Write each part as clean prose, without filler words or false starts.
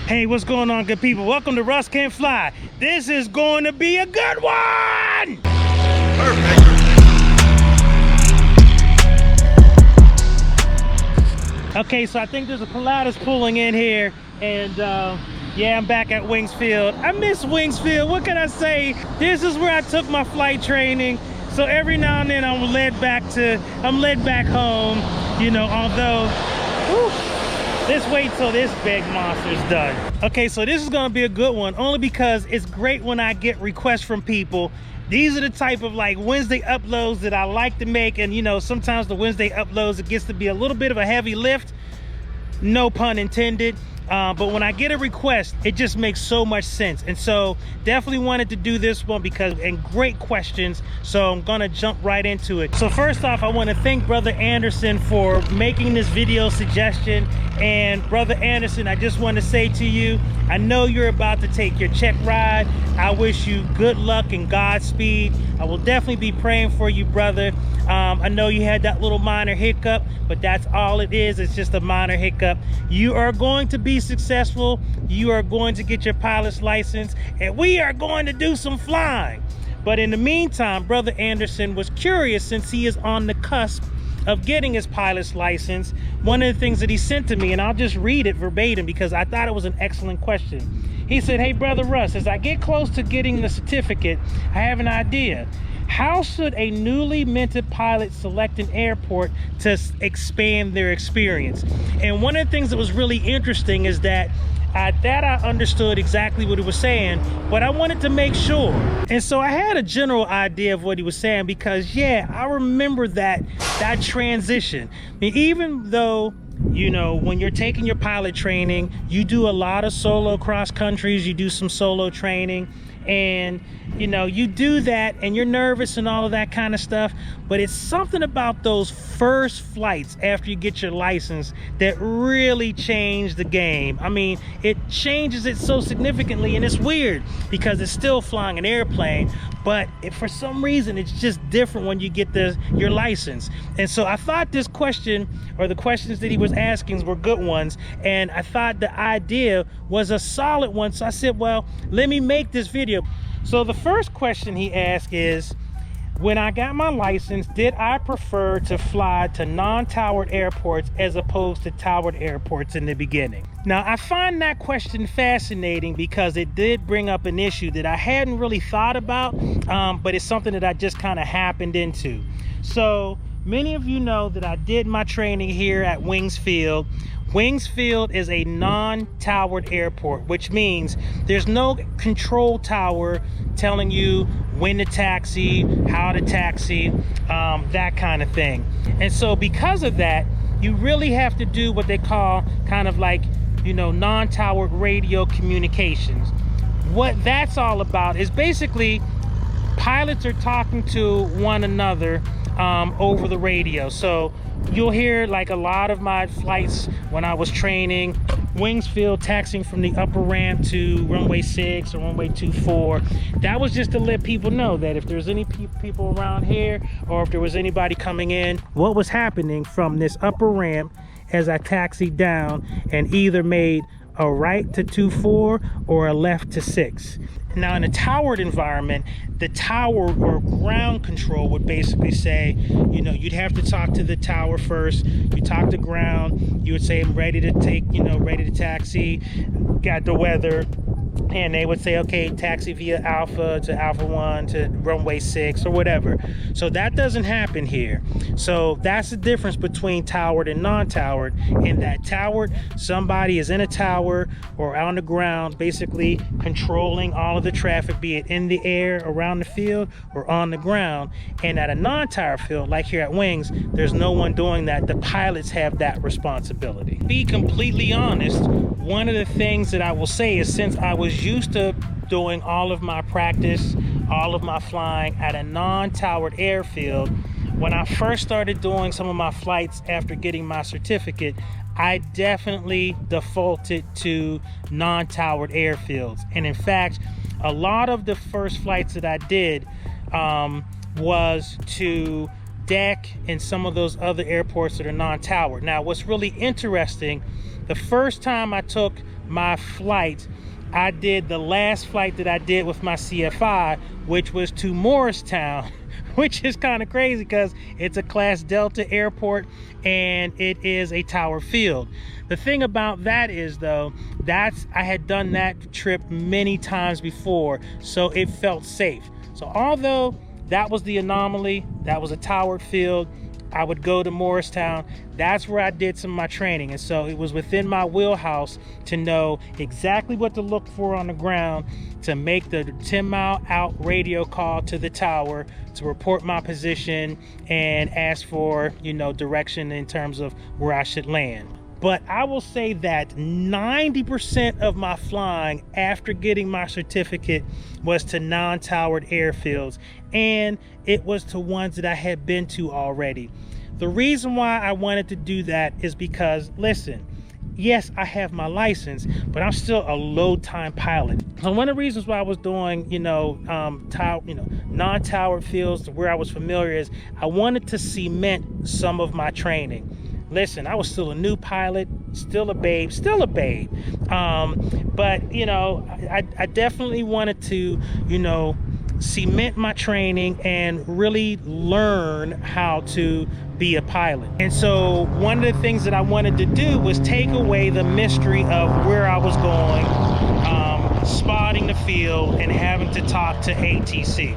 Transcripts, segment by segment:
Hey, what's going on, good people? Welcome to Russ Can Fly. This is going to be a good one! Perfect. Okay, so I think there's a Pilatus pulling in here, and yeah, I'm back at Wings Field. I miss Wings Field. What can I say? This is where I took my flight training. So every now and then I'm led back home, you know, although, whew, let's wait till this big monster's done. Okay, so this is gonna be a good one, only because it's great when I get requests from people. These are the type of like Wednesday uploads that I like to make, and you know, sometimes the Wednesday uploads, it gets to be a little bit of a heavy lift, no pun intended. But when I get a request, it just makes so much sense. And so definitely wanted to do this one and great questions. So I'm gonna jump right into it. So first off, I wanna thank Brother Anderson for making this video suggestion. And Brother Anderson, I just wanna say to you, I know you're about to take your check ride. I wish you good luck and Godspeed. I will definitely be praying for you, brother. I know you had that little minor hiccup, but that's all it is. It's just a minor hiccup. You are going to be successful. You are going to get your pilot's license, and we are going to do some flying. But in the meantime, Brother Anderson was curious, since he is on the cusp of getting his pilot's license. One of the things that he sent to me, and I'll just read it verbatim because I thought it was an excellent question. He said, "Hey, Brother Russ, as I get close to getting the certificate, I have an idea. How should a newly minted pilot select an airport to expand their experience?" And one of the things that was really interesting is that I understood exactly what he was saying, but I wanted to make sure. And so I had a general idea of what he was saying, because yeah, I remember that transition. I mean, even though, you know, when you're taking your pilot training, you do a lot of solo cross countries, you do some solo training, and you know, you do that and you're nervous and all of that kind of stuff, but it's something about those first flights after you get your license that really change the game. I mean, it changes it so significantly, and it's weird because it's still flying an airplane, but for some reason it's just different when you get your license. And so I thought this question, or the questions that he was asking, were good ones, and I thought the idea was a solid one. So I said, well, let me make this video. So the first question he asked is, when I got my license, did I prefer to fly to non-towered airports as opposed to towered airports in the beginning? Now, I find that question fascinating because it did bring up an issue that I hadn't really thought about, but it's something that I just kind of happened into. So many of you know that I did my training here at Wings Field. Wings Field is a non-towered airport, which means there's no control tower telling you when to taxi, how to taxi, that kind of thing. And so because of that, you really have to do what they call kind of like, you know, non-towered radio communications. What that's all about is basically pilots are talking to one another over the radio. So you'll hear, like, a lot of my flights when I was training Wings Field, taxiing from the upper ramp to runway 6 or runway 24. That was just to let people know that if there's any people around here, or if there was anybody coming in, what was happening from this upper ramp as I taxied down and either made a right to 24 or a left to 6. Now, in a towered environment, the tower or ground control would basically say, you know, you'd have to talk to the tower first. You talk to ground, you would say, I'm ready to take, you know, ready to taxi, got the weather, and they would say, okay, taxi via Alpha to Alpha 1 to runway 6 or whatever. So that doesn't happen here. So that's the difference between towered and non-towered. In that towered, somebody is in a tower or on the ground, basically controlling all of the traffic, be it in the air, around the field, or on the ground. And at a non-tower field, like here at Wings, there's no one doing that. The pilots have that responsibility. To be completely honest, one of the things that I will say is, since I was used to doing all of my practice, all of my flying at a non-towered airfield, when I first started doing some of my flights after getting my certificate, I definitely defaulted to non-towered airfields. And in fact, a lot of the first flights that I did was to deck and some of those other airports that are non-towered. Now, what's really interesting, the first time I took my flight, I did the last flight that I did with my CFI, which was to Morristown, which is kind of crazy because it's a Class Delta airport and it is a tower field. The thing about that is, though, I had done that trip many times before, so it felt safe. So although that was the anomaly, that was a towered field, I would go to Morristown. That's where I did some of my training. And so it was within my wheelhouse to know exactly what to look for on the ground to make the 10-mile out radio call to the tower to report my position and ask for, direction in terms of where I should land. But I will say that 90% of my flying after getting my certificate was to non-towered airfields, and it was to ones that I had been to already. The reason why I wanted to do that is because, listen, yes, I have my license, but I'm still a low-time pilot. So one of the reasons why I was doing, non-towered fields where I was familiar is I wanted to cement some of my training. Listen, I was still a new pilot, still a babe. But, I definitely wanted to, cement my training and really learn how to be a pilot. And so one of the things that I wanted to do was take away the mystery of where I was going, spotting the field and having to talk to ATC.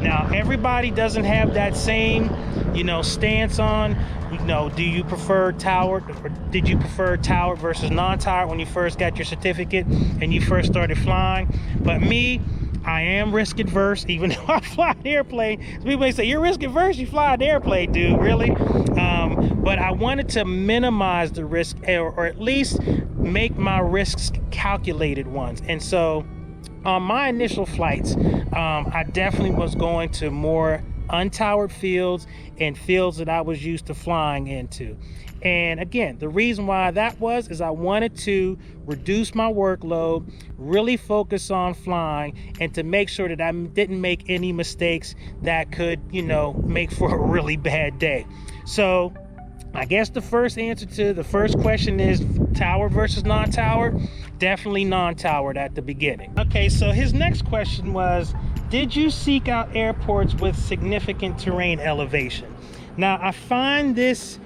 Now, everybody doesn't have that same, stance on, do you prefer towered, or did you prefer towered versus non-towered when you first got your certificate and you first started flying? But me, I am risk adverse, even though I fly an airplane. People may say, you're risk adverse, you fly an airplane, dude, really? But I wanted to minimize the risk, or at least make my risks calculated ones. And so on my initial flights, I definitely was going to more untowered fields and fields that I was used to flying into. And again, the reason why that was is I wanted to reduce my workload, really focus on flying, and to make sure that I didn't make any mistakes that could, make for a really bad day. So I guess the first answer to the first question is tower versus non-tower. Definitely non-towered at the beginning. Okay, so his next question was, did you seek out airports with significant terrain elevation? Now, I find this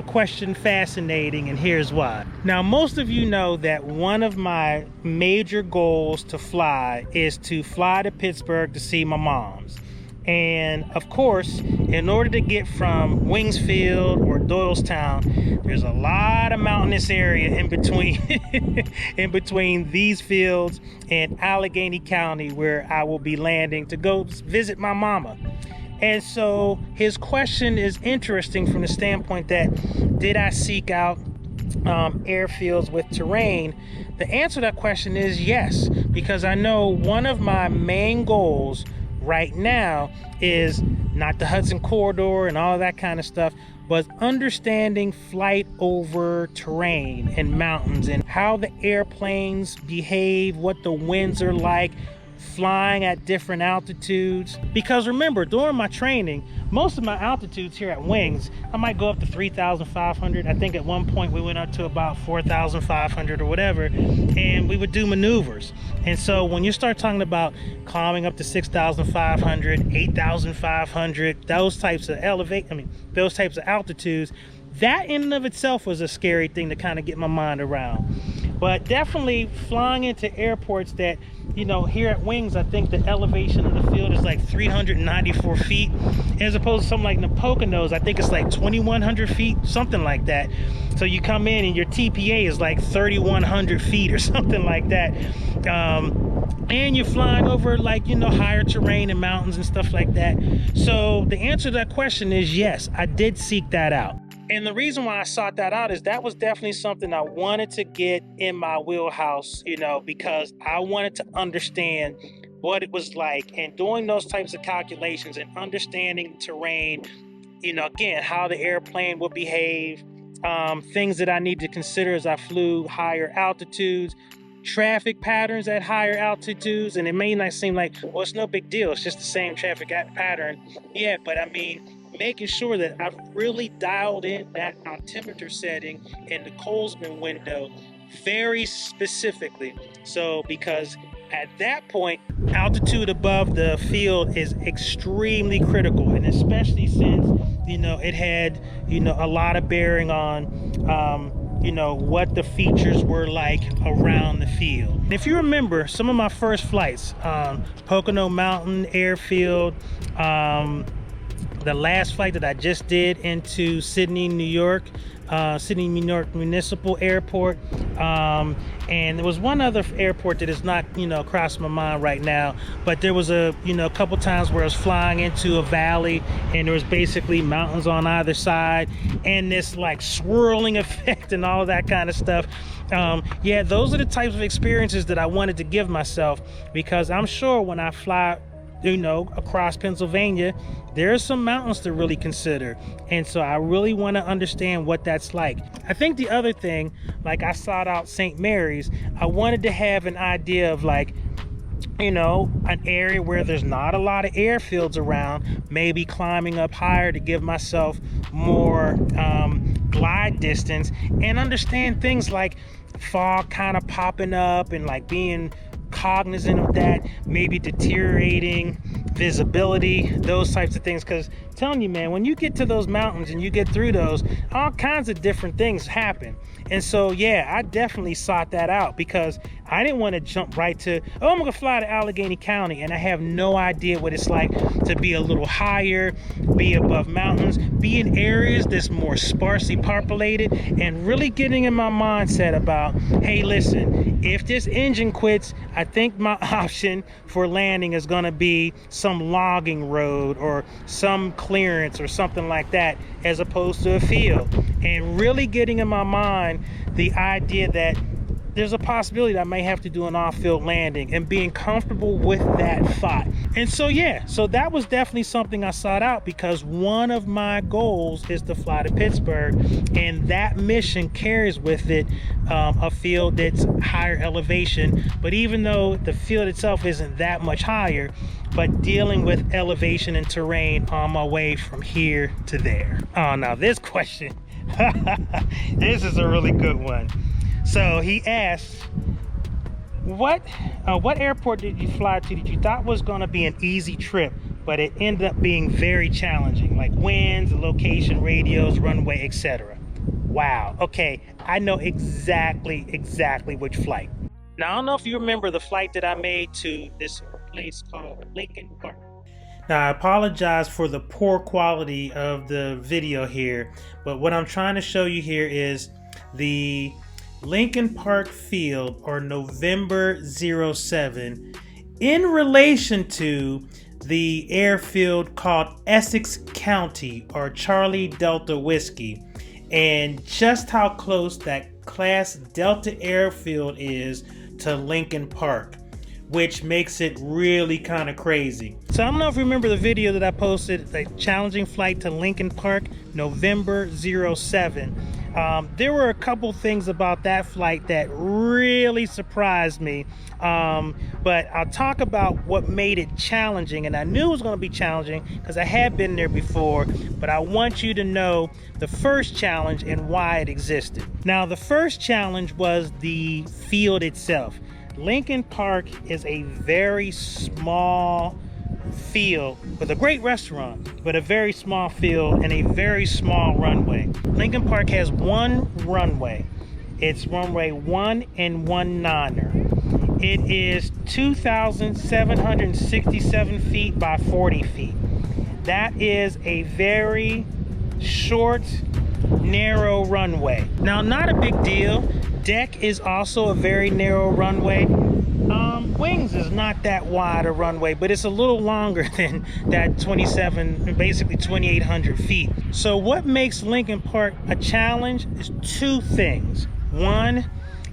question fascinating, and here's why. Now, most of you know that one of my major goals to fly is to fly to Pittsburgh to see my mom's. And of course, in order to get from Wingsfield or Doylestown, there's a lot of mountainous area in between in between these fields and Allegheny County, where I will be landing to go visit my mama. And so his question is interesting from the standpoint that, did I seek out airfields with terrain? The answer to that question is yes, because I know one of my main goals right now is not the Hudson Corridor and all of that kind of stuff, but understanding flight over terrain and mountains and how the airplanes behave, what the winds are like, flying at different altitudes. Because remember, during my training, most of my altitudes here at Wings, I might go up to 3,500. I think at one point we went up to about 4,500 or whatever, and we would do maneuvers. And so when you start talking about climbing up to 6,500, 8,500, those types of those types of altitudes, that in and of itself was a scary thing to kind of get my mind around. But definitely flying into airports that, here at Wings, I think the elevation of the field is like 394 feet, as opposed to something like the Poconos, I think it's like 2,100 feet, something like that. So you come in and your TPA is like 3,100 feet or something like that. And you're flying over higher terrain and mountains and stuff like that. So the answer to that question is yes, I did seek that out. And the reason why I sought that out is that was definitely something I wanted to get in my wheelhouse, because I wanted to understand what it was like. And doing those types of calculations and understanding the terrain, again, how the airplane will behave, things that I need to consider as I flew higher altitudes, traffic patterns at higher altitudes. And it may not seem like, well, it's no big deal, it's just the same traffic pattern. Yeah, but I mean, making sure that I've really dialed in that altimeter setting in the Colesman window very specifically. So because at that point, altitude above the field is extremely critical, and especially since, you know, it had, you know, a lot of bearing on you know, what the features were like around the field. And if you remember some of my first flights, Pocono Mountain Airfield, the last flight that I just did into Sydney, New York, Sydney, New York Municipal Airport, and there was one other airport that is not, you know, across my mind right now, but there was a, you know, a couple times where I was flying into a valley and there was basically mountains on either side and this like swirling effect and all of that kind of stuff. Yeah, those are the types of experiences that I wanted to give myself, because I'm sure when I fly, you know, across Pennsylvania, there are some mountains to really consider, and so I really want to understand what that's like. I think the other thing, like I sought out St. Mary's, I wanted to have an idea of, like, you know, an area where there's not a lot of airfields around, maybe climbing up higher to give myself more glide distance, and understand things like fog kind of popping up and like being cognizant of that, maybe deteriorating visibility, those types of things. Because I'm telling you, man, when you get to those mountains and you get through those, all kinds of different things happen. And so yeah, I definitely sought that out, because I didn't want to jump right to, oh, I'm gonna fly to Allegheny County and I have no idea what it's like to be a little higher, be above mountains, be in areas that's more sparsely populated, and really getting in my mindset about, hey, listen, if this engine quits, I think my option for landing is gonna be some logging road or some clearance or something like that, as opposed to a field. And really getting in my mind the idea that there's a possibility that I may have to do an off-field landing, and being comfortable with that thought. And so yeah, so that was definitely something I sought out, because one of my goals is to fly to Pittsburgh, and that mission carries with it a field that's higher elevation. But even though the field itself isn't that much higher, but dealing with elevation and terrain on my way from here to there. Oh, now this question, this is a really good one. So he asked, what airport did you fly to that you thought was going to be an easy trip, but it ended up being very challenging, like winds, location, radios, runway, etc.? Wow. Okay, I know exactly which flight. Now, I don't know if you remember the flight that I made to this place called Lincoln Park. Now, I apologize for the poor quality of the video here, but what I'm trying to show you here is the Lincoln Park Field, or November 07, in relation to the airfield called Essex County, or Charlie Delta Whiskey, and just how close that Class Delta airfield is to Lincoln Park, which makes it really kind of crazy. So I don't know if you remember the video that I posted, the challenging flight to Lincoln Park, November 07. There were a couple things about that flight that really surprised me, but I'll talk about what made it challenging. And I knew it was going to be challenging because I had been there before, but I want you to know the first challenge and why it existed. Now, the first challenge was the field itself. Lincoln Park is a very small field with a great restaurant, but a very small field and a very small runway. Lincoln Park has one runway. It's runway 1 and 1/9. It is 2,767 feet by 40 feet. That is a very short, narrow runway. Now, not a big deal. Deck is also a very narrow runway. Wings is not that wide a runway, but it's a little longer than that 2,800 feet. So what makes Lincoln Park a challenge is two things. One,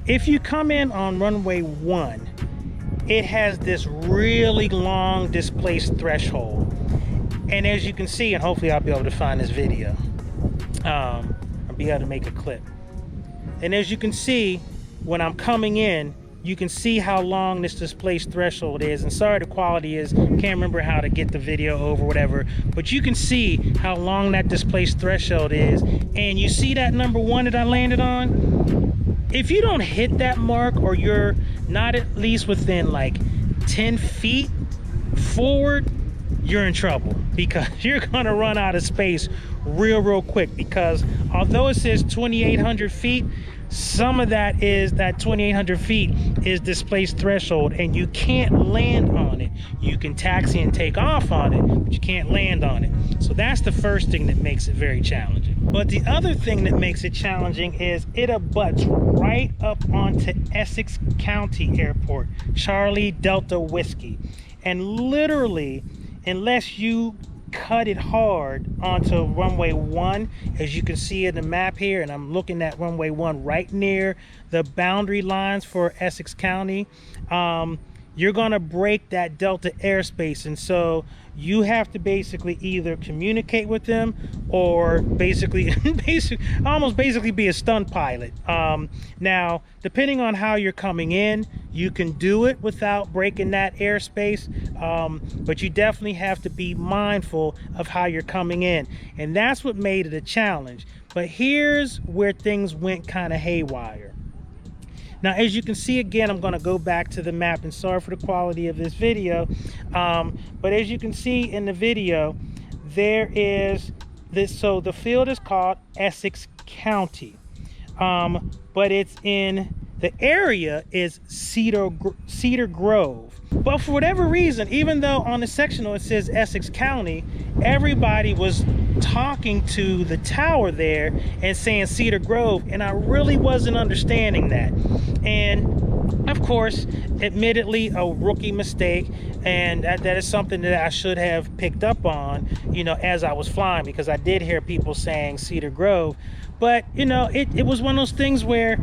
if you come in on runway 1, it has this really long displaced threshold. And as you can see, and hopefully I'll be able to find this video, I'll be able to make a clip. And as you can see, when I'm coming in, you can see how long this displaced threshold is. And sorry, the quality is, can't remember how to get the video over, whatever, but you can see how long that displaced threshold is. And you see that number 1 that I landed on? if you don't hit that mark, or you're not at least within like 10 feet forward, you're in trouble, because you're gonna run out of space real quick. Because although it says 2,800 feet, some of that 2,800 feet is displaced threshold, and you can't land on it. You can taxi and take off on it, but you can't land on it. So that's the first thing that makes it very challenging. But the other thing that makes it challenging is it abuts right up onto Essex County Airport, Charlie Delta Whiskey. And literally, unless you cut it hard onto runway 1, as you can see in the map here, and I'm looking at runway 1 right near the boundary lines for Essex County, you're gonna break that Delta airspace. And so you have to basically either communicate with them, or basically almost be a stunt pilot. Now, depending on how you're coming in, you can do it without breaking that airspace, but you definitely have to be mindful of how you're coming in, and that's what made it a challenge. But here's where things went kind of haywire. Now, as you can see, again, I'm going to go back to the map, and sorry for the quality of this video, but as you can see in the video, there is this. So the field is called Essex County, but it's in the area is Cedar Grove. But for whatever reason, even though on the sectional it says Essex County, everybody was talking to the tower there and saying Cedar Grove, and I really wasn't understanding that. And of course, admittedly, a rookie mistake, and that is something that I should have picked up on, you know, as I was flying, because I did hear people saying Cedar Grove. But you know, it was one of those things where,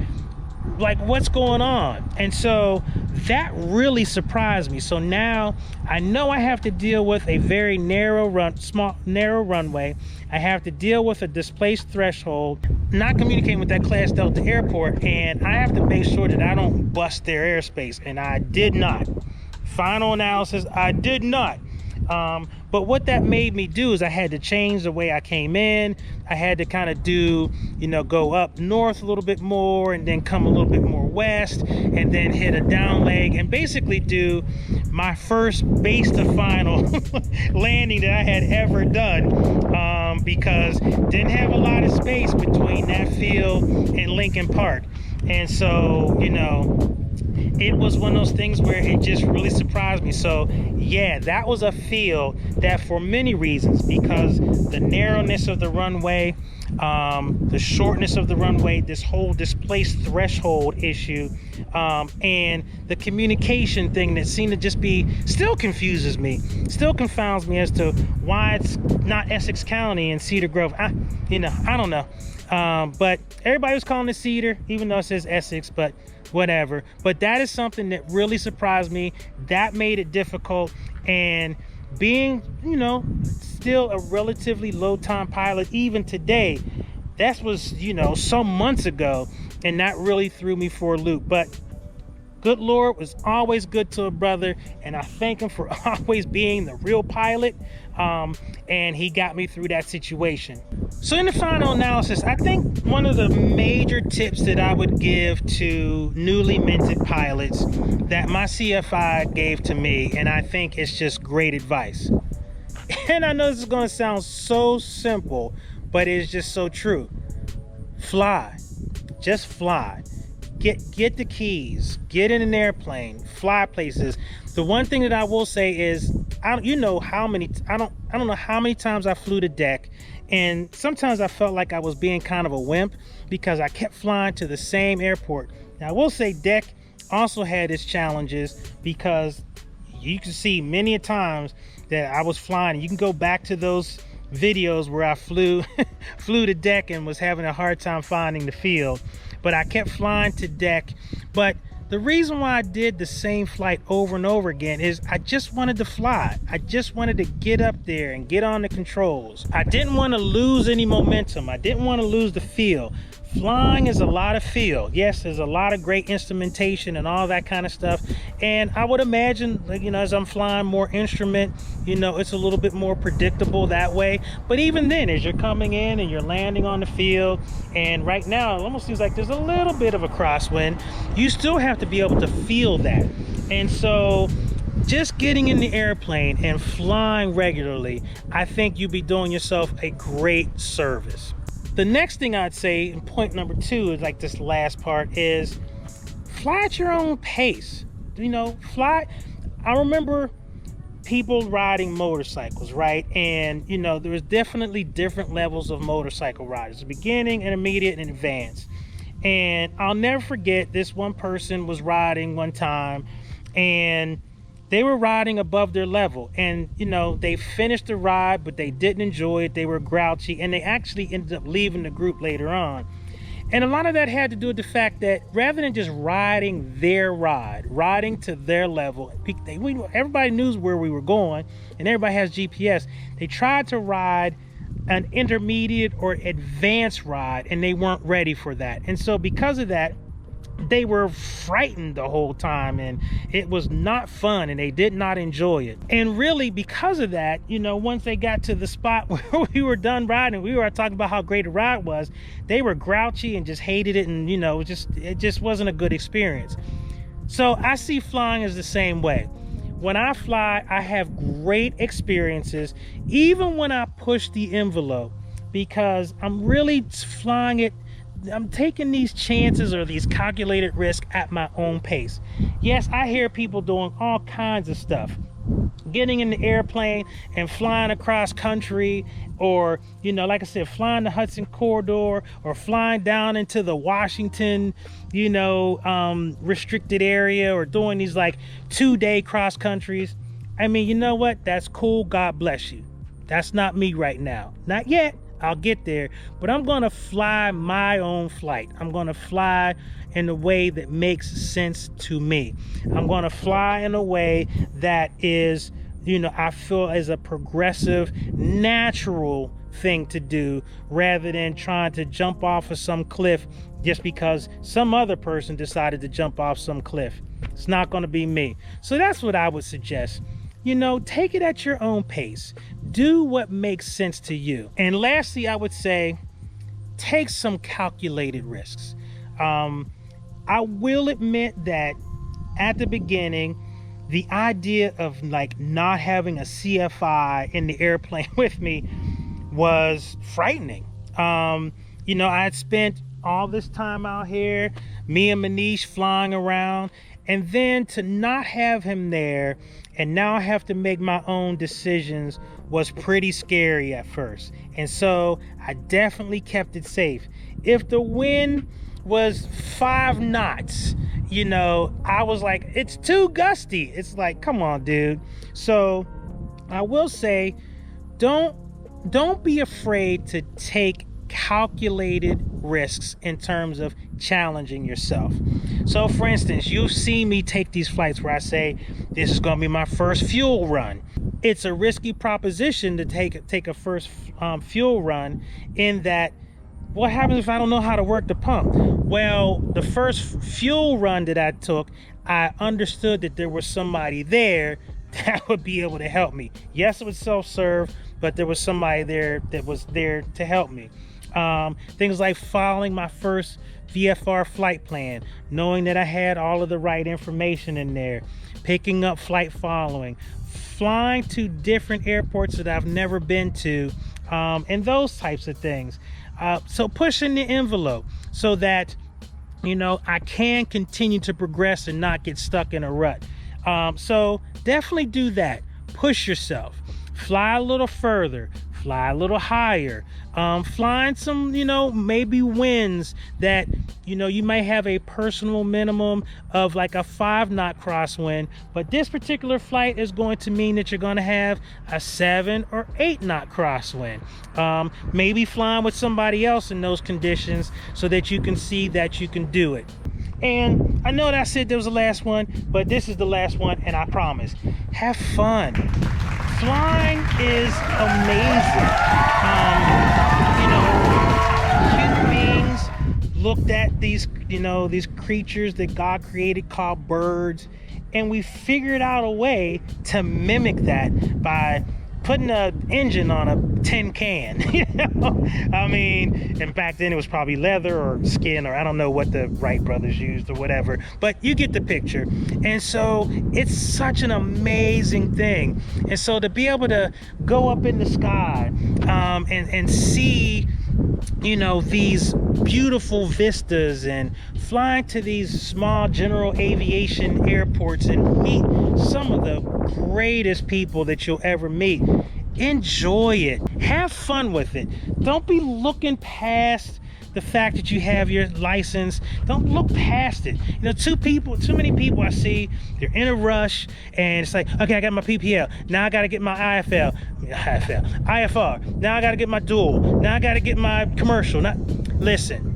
like, what's going on? And so that really surprised me. So now I know I have to deal with a very narrow runway. I have to deal with a displaced threshold, not communicating with that Class Delta airport, and I have to make sure that I don't bust their airspace, and I did not. Final analysis, I did not. But what that made me do is I had to change the way I came in. I had to kind of do, you know, go up north a little bit more, and then come a little bit more west, and then hit a down leg, and basically do my first base to final landing that I had ever done, because didn't have a lot of space between that field and Lincoln Park. And so, you know, it was one of those things where it just really surprised me. So yeah, that was a field that, for many reasons, because the narrowness of the runway, the shortness of the runway, this whole displaced threshold issue, and the communication thing that seemed to just be, still confuses me, still confounds me as to why it's not Essex County and Cedar Grove. I don't know. But everybody was calling it Cedar, even though it says Essex, but whatever. But that is something that really surprised me. That made it difficult. And being, you know, still a relatively low time pilot, even today, that was, you know, some months ago, and that really threw me for a loop. But good Lord was always good to a brother, and I thank him for always being the real pilot, and he got me through that situation. So in the final analysis, I think one of the major tips that I would give to newly minted pilots that my CFI gave to me, and I think it's just great advice, and I know this is going to sound so simple, but it's just so true. Fly. Just fly. Get the keys, get in an airplane, fly places. The one thing that I will say is, I don't know how many times I flew to deck, and sometimes I felt like I was being kind of a wimp because I kept flying to the same airport. Now I will say deck also had its challenges, because you can see many a times that I was flying. You can go back to those videos where I flew to deck and was having a hard time finding the field. But I kept flying to deck. But the reason why I did the same flight over and over again is I just wanted to fly. I just wanted to get up there and get on the controls. I didn't want to lose any momentum. I didn't want to lose the feel. Flying is a lot of feel. Yes, there's a lot of great instrumentation and all that kind of stuff, And I would imagine, like, you know, as I'm flying more instrument, you know, it's a little bit more predictable that way. But even then, as you're coming in and you're landing on the field, and right now it almost seems like there's a little bit of a crosswind, you still have to be able to feel that. And so just getting in the airplane and flying regularly, I think you'd be doing yourself a great service. The next thing I'd say, and point number 2 is like this last part, is fly at your own pace. You know, fly. I remember people riding motorcycles, right? And, you know, there's definitely different levels of motorcycle riders, the beginning, intermediate, and advanced. And I'll never forget, this one person was riding one time, and they were riding above their level. And, you know, they finished the ride, but they didn't enjoy it. They were grouchy, and they actually ended up leaving the group later on. And a lot of that had to do with the fact that rather than just riding their ride, riding to their level, everybody knew where we were going, and everybody has GPS. They tried to ride an intermediate or advanced ride, and they weren't ready for that. And so because of that, they were frightened the whole time, and it was not fun, and they did not enjoy it. And really, because of that, you know, once they got to the spot where we were done riding, we were talking about how great a ride was, they were grouchy and just hated it, and, you know, it just wasn't a good experience. So I see flying as the same way. When I fly, I have great experiences, even when I push the envelope, because I'm really flying it. I'm taking these chances or these calculated risks at my own pace. Yes, I hear people doing all kinds of stuff, getting in the airplane and flying across country, or, you know, like I said, flying the Hudson Corridor, or flying down into the Washington, you know, restricted area, or doing these like 2-day cross countries. I mean, you know what? That's cool. God bless you. That's not me right now. Not yet. I'll get there, but I'm gonna fly my own flight. I'm gonna fly in a way that makes sense to me. I'm gonna fly in a way that is, you know, I feel is a progressive, natural thing to do, rather than trying to jump off of some cliff just because some other person decided to jump off some cliff. It's not gonna be me. So that's what I would suggest. You know, take it at your own pace. Do what makes sense to you. And lastly, I would say, take some calculated risks. I will admit that at the beginning, the idea of like not having a CFI in the airplane with me was frightening. You know, I had spent all this time out here, me and Manish flying around, and then to not have him there, and now I have to make my own decisions, was pretty scary at first. And so I definitely kept it safe. If the wind was 5 knots, you know, I was like, it's too gusty. It's like, come on, dude. So I will say, don't be afraid to take calculated risks in terms of challenging yourself. So for instance, you've seen me take these flights where I say, this is going to be my first fuel run. It's a risky proposition to take a first fuel run, in that, what happens if I don't know how to work the pump? Well, the first fuel run that I took, I understood that there was somebody there that would be able to help me. Yes, it was self-serve, but there was somebody there that was there to help me. Things like following my first VFR flight plan, knowing that I had all of the right information in there, picking up flight following, flying to different airports that I've never been to, and those types of things. So pushing the envelope so that, you know, I can continue to progress and not get stuck in a rut. So definitely do that. Push yourself. Fly a little further. Fly a little higher. Flying some, you know, maybe winds that, you know, you might have a personal minimum of like a 5-knot crosswind, but this particular flight is going to mean that you're going to have a 7 or 8-knot crosswind. Maybe flying with somebody else in those conditions so that you can see that you can do it. And I know that I said there was the last one, but this is the last one, and I promise, have fun. Flying is amazing. You know, human beings looked at these, you know, these creatures that God created called birds, and we figured out a way to mimic that by putting an engine on a tin can. You know, I mean, and back then it was probably leather or skin, or I don't know what the Wright brothers used or whatever, but you get the picture. And so it's such an amazing thing. And so to be able to go up in the sky and see, you know, these beautiful vistas, and flying to these small general aviation airports and meet some of the greatest people that you'll ever meet. Enjoy it. Have fun with it. Don't be looking past the fact that you have your license. Don't look past it. You know, too many people I see, they're in a rush, and it's like, okay, I got my PPL. Now I got to get my IFR. Now I got to get my dual. Now I got to get my commercial. Now, listen,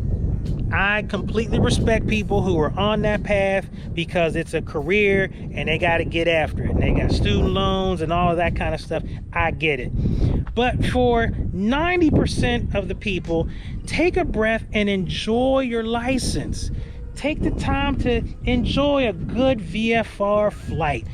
I completely respect people who are on that path because it's a career and they got to get after it. And they got student loans and all of that kind of stuff. I get it. But for 90% of the people, take a breath and enjoy your license. Take the time to enjoy a good VFR flight.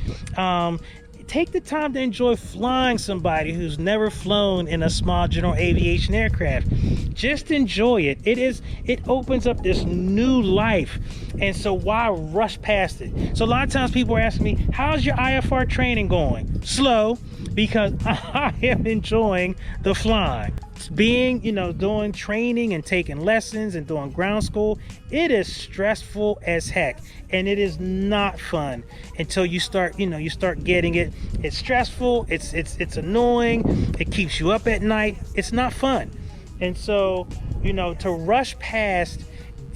Take the time to enjoy flying somebody who's never flown in a small general aviation aircraft. Just enjoy it. It opens up this new life. And so why rush past it? So a lot of times people are asking me, how's your IFR training going? Slow, because I am enjoying the flying. Being, you know, doing training and taking lessons and doing ground school, it is stressful as heck, and it is not fun until you start, you know, you start getting it. It's stressful, it's annoying, it keeps you up at night, it's not fun. And so, you know, to rush past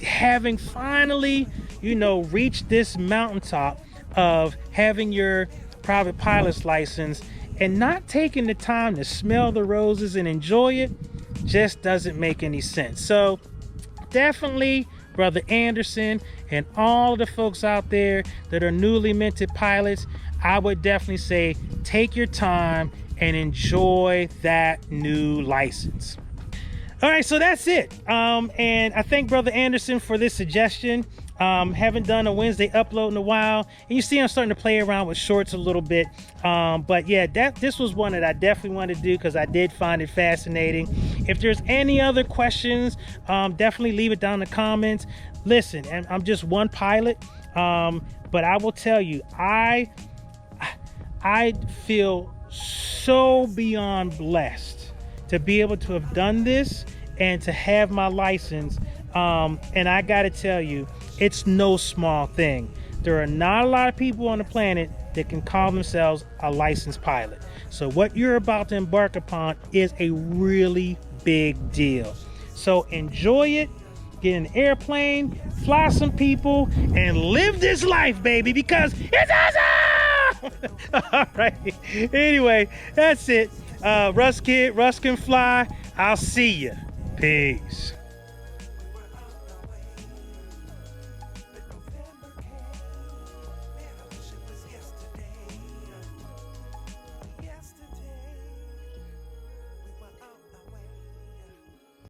having finally, you know, reached this mountaintop of having your private pilot's license and not taking the time to smell the roses and enjoy it just doesn't make any sense. So definitely, Brother Anderson and all of the folks out there that are newly minted pilots, I would definitely say take your time and enjoy that new license. All right, so that's it. And I thank Brother Anderson for this suggestion. Haven't done a Wednesday upload in a while, and you see I'm starting to play around with shorts a little bit. But yeah, this was one that I definitely wanted to do because I did find it fascinating. If there's any other questions, definitely leave it down in the comments. Listen, and I'm just one pilot, but I will tell you, I feel so beyond blessed to be able to have done this and to have my license. And I gotta tell you, it's no small thing. There are not a lot of people on the planet that can call themselves a licensed pilot. So what you're about to embark upon is a really big deal. So enjoy it, get in an airplane, fly some people, and live this life, baby, because it's awesome! All right, anyway, that's it. Russ Kid, Russ can fly. I'll see you. Peace.